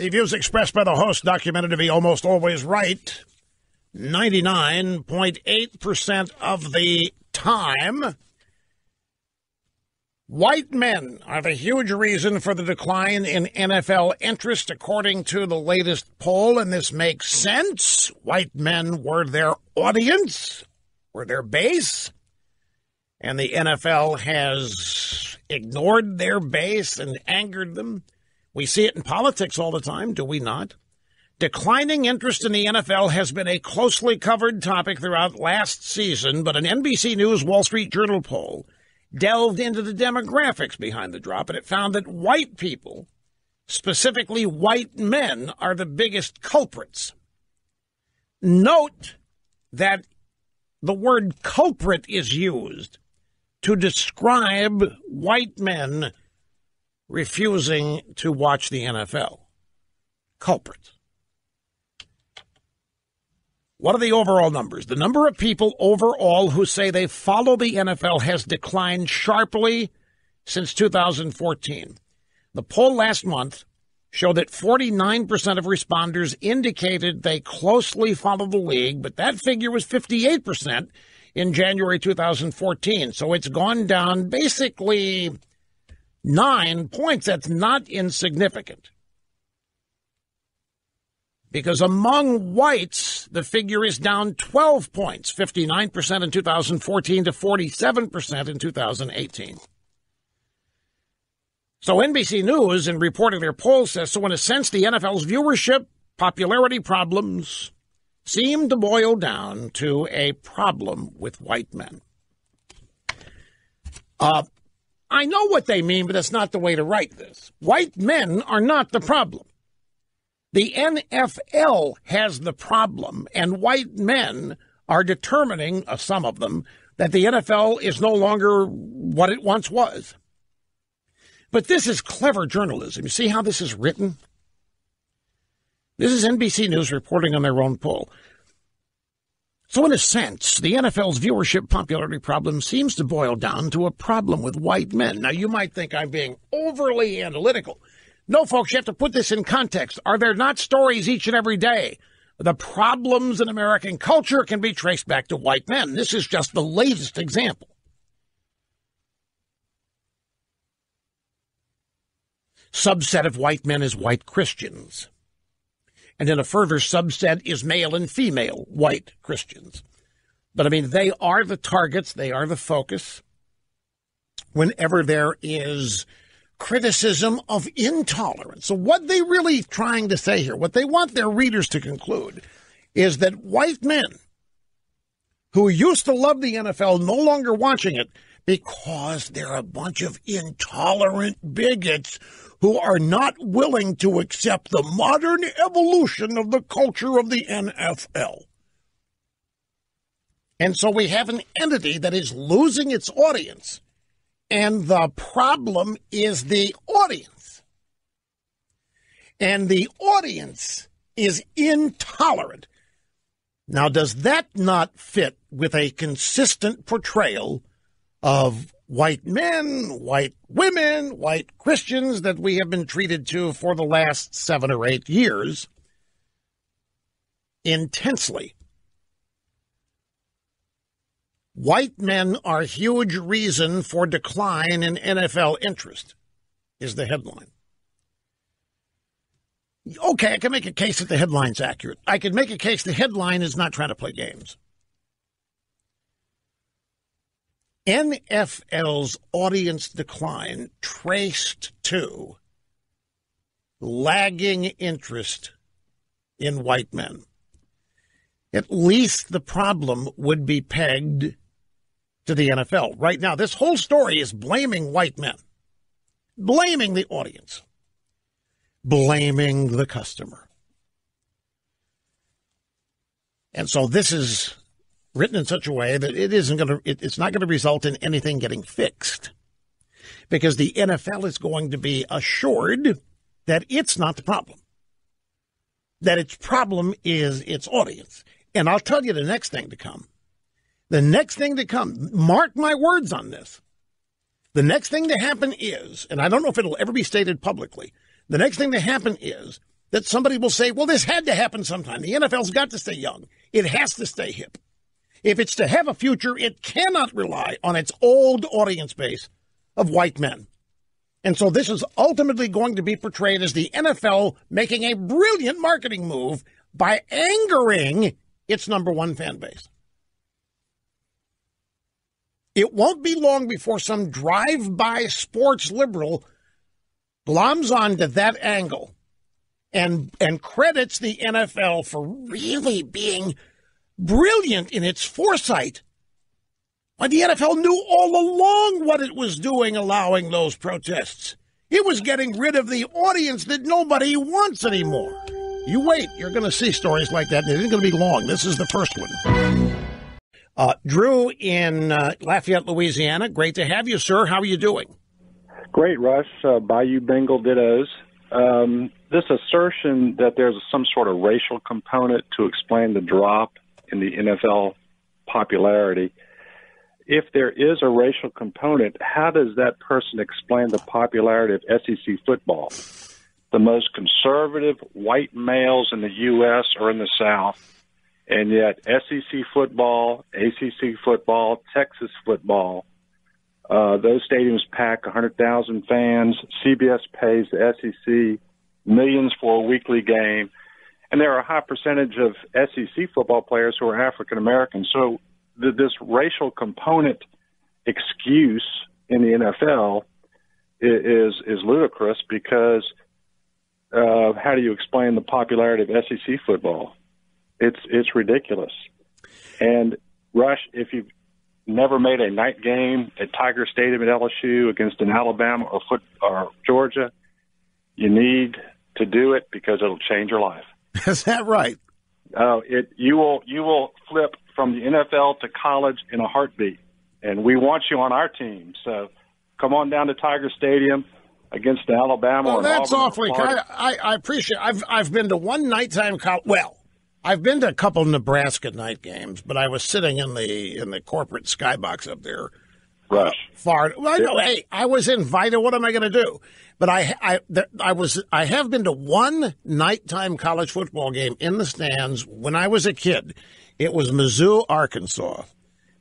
The views expressed by the host documented to be almost always right 99.8% of the time. White men are the huge reason for the decline in NFL interest, according to the latest poll, and this makes sense. White men were their audience, were their base, and the NFL has ignored their base and angered them. We see it in politics all the time, do we not? Declining interest in the NFL has been a closely covered topic throughout last season, but an NBC News Wall Street Journal poll delved into the demographics behind the drop, and it found that white people, specifically white men, are the biggest culprits. Note that the word culprit is used to describe white men refusing to watch the NFL. Culprits. What are the overall numbers? The number of people overall who say they follow the NFL has declined sharply since 2014. The poll last month showed that 49% of responders indicated they closely follow the league, but that figure was 58% in January 2014. So it's gone down basically 9 points. That's not insignificant. Because among whites, the figure is down 12 points, 59% in 2014 to 47% in 2018. So NBC News, in reporting their poll, says, so in a sense, the NFL's viewership popularity problems seem to boil down to a problem with white men. I know what they mean, but that's not the way to write this. White men are not the problem. The NFL has the problem, and white men are determining, some of them, that the NFL is no longer what it once was. But this is clever journalism. You see how this is written? This is NBC News reporting on their own poll. So in a sense, the NFL's viewership popularity problem seems to boil down to a problem with white men. Now, you might think I'm being overly analytical. No, folks, you have to put this in context. Are there not stories each and every day? The problems in American culture can be traced back to white men. This is just the latest example. Subset of white men is white Christians. And then a further subset is male and female white Christians. But, I mean, they are the targets. They are the focus. Whenever there is criticism of intolerance. So what they really trying to say here, what they want their readers to conclude, is that white men who used to love the NFL no longer watching it because they're a bunch of intolerant bigots who are not willing to accept the modern evolution of the culture of the NFL. And so we have an entity that is losing its audience, and the problem is the audience. And the audience is intolerant. Now, does that not fit with a consistent portrayal of white men, white women, white Christians that we have been treated to for the last 7 or 8 years intensely? White men are a huge reason for decline in NFL interest, is the headline. Okay, I can make a case that the headline's accurate. I can make a case the headline is not trying to play games. NFL's audience decline traced to lagging interest in white men. At least the problem would be pegged to the NFL. Right now, this whole story is blaming white men, blaming the audience, blaming the customer. And so this is written in such a way that it's not going to result in anything getting fixed, because the NFL is going to be assured that it's not the problem, that its problem is its audience. And I'll tell you the next thing to come. The next thing to come, mark my words on this. The next thing to happen is, and I don't know if it'll ever be stated publicly, the next thing to happen is that somebody will say, well, this had to happen sometime. The NFL's got to stay young. It has to stay hip. If it's to have a future, it cannot rely on its old audience base of white men. And so this is ultimately going to be portrayed as the NFL making a brilliant marketing move by angering its number one fan base. It won't be long before some drive-by sports liberal gloms onto that angle and credits the NFL for really being brilliant in its foresight. When the NFL knew all along what it was doing, allowing those protests. It was getting rid of the audience that nobody wants anymore. You wait, you're going to see stories like that, and it isn't going to be long. This is the first one. Drew in Lafayette, Louisiana. Great to have you, sir. How are you doing? Great, Rush. Bayou Bengal dittos. This assertion that there's some sort of racial component to explain the drop in the NFL popularity. If there is a racial component, how does that person explain the popularity of SEC football? The most conservative white males in the U.S. are in the South, and yet SEC football, ACC football, Texas football, those stadiums pack 100,000 fans. CBS pays the SEC millions for a weekly game, and there are a high percentage of SEC football players who are African American. So this racial component excuse in the NFL is ludicrous because how do you explain the popularity of SEC football? It's ridiculous. And Rush, if you've never made a night game at Tiger Stadium at LSU against an Alabama or Georgia, you need to do it because it'll change your life. Is that right? You will flip from the NFL to college in a heartbeat, and we want you on our team. So come on down to Tiger Stadium against the Alabama. Well, or that's Auburn awfully kind. I appreciate it. I've been to one nighttime college. Well, I've been to a couple of Nebraska night games, but I was sitting in the corporate skybox up there. Rush. Far. Well, I know. Hey, I was invited. What am I going to do? But I have been to one nighttime college football game in the stands when I was a kid. It was Mizzou, Arkansas.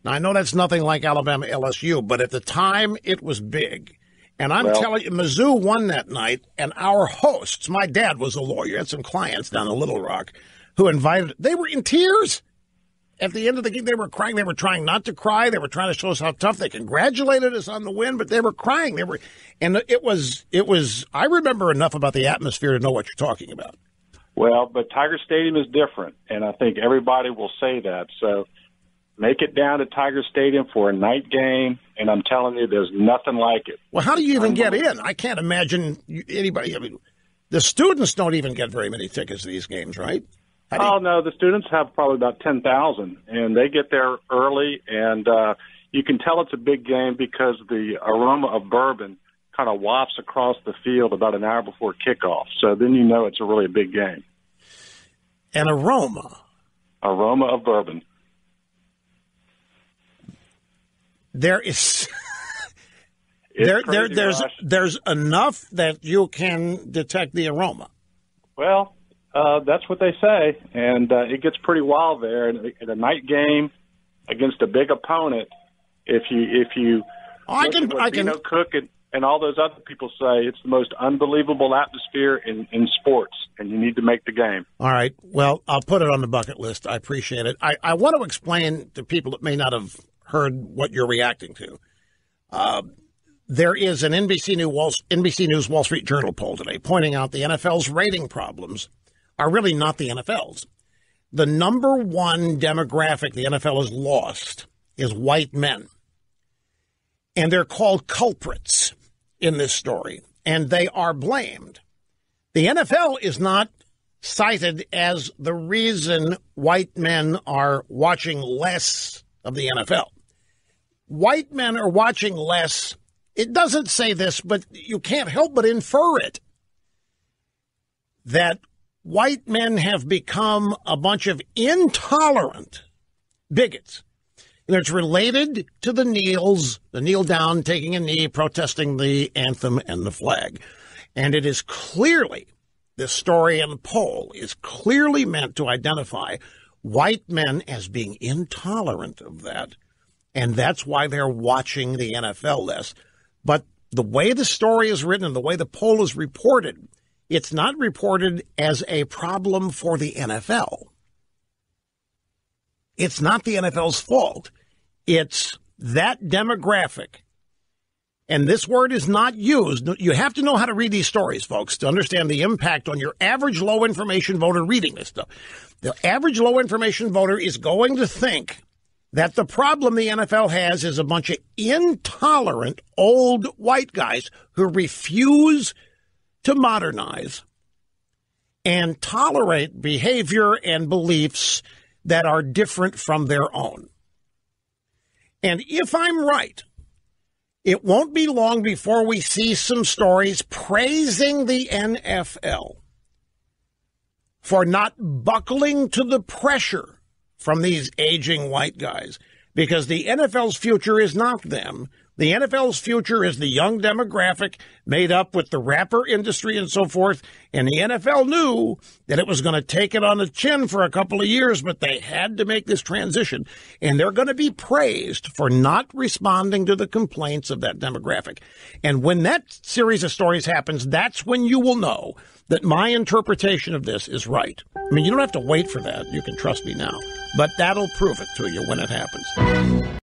Now, I know that's nothing like Alabama, LSU, but at the time it was big. And I'm telling you, Mizzou won that night, and our hosts, my dad was a lawyer, had some clients down in Little Rock who invited, they were in tears. At the end of the game, they were crying. They were trying not to cry. They were trying to show us how tough. They congratulated us on the win, but they were crying. It was. I remember enough about the atmosphere to know what you're talking about. Well, but Tiger Stadium is different, and I think everybody will say that. So make it down to Tiger Stadium for a night game, and I'm telling you, there's nothing like it. Well, how do you even get in? I can't imagine anybody. I mean, the students don't even get very many tickets to these games, right? No, the students have probably about 10,000, and they get there early, and you can tell it's a big game because the aroma of bourbon kind of wafts across the field about an hour before kickoff. So then you know it's a really big game. An aroma? Aroma of bourbon. There is... there's enough that you can detect the aroma. Well... that's what they say, and it gets pretty wild there. And in a night game against a big opponent, if you Cook and all those other people say, it's the most unbelievable atmosphere in sports, and you need to make the game. All right. Well, I'll put it on the bucket list. I appreciate it. I want to explain to people that may not have heard what you're reacting to. There is an NBC News Wall Street Journal poll today pointing out the NFL's rating problems are really not the NFL's. The number one demographic the NFL has lost is white men. And they're called culprits in this story, and they are blamed. The NFL is not cited as the reason white men are watching less of the NFL. White men are watching less. It doesn't say this, but you can't help but infer it, that white men have become a bunch of intolerant bigots. And it's related to the kneel down, taking a knee, protesting the anthem and the flag. And it is clearly this story and poll is clearly meant to identify white men as being intolerant of that. And that's why they're watching the NFL less. But the way the story is written and the way the poll is reported, it's not reported as a problem for the NFL. It's not the NFL's fault. It's that demographic. And this word is not used. You have to know how to read these stories, folks, to understand the impact on your average low-information voter reading this stuff. The average low-information voter is going to think that the problem the NFL has is a bunch of intolerant old white guys who refuse to modernize and tolerate behavior and beliefs that are different from their own. And if I'm right, it won't be long before we see some stories praising the NFL for not buckling to the pressure from these aging white guys, because the NFL's future is not them. The NFL's future is the young demographic made up with the rapper industry and so forth. And the NFL knew that it was going to take it on the chin for a couple of years, but they had to make this transition. And they're going to be praised for not responding to the complaints of that demographic. And when that series of stories happens, that's when you will know that my interpretation of this is right. I mean, you don't have to wait for that. You can trust me now. But that'll prove it to you when it happens.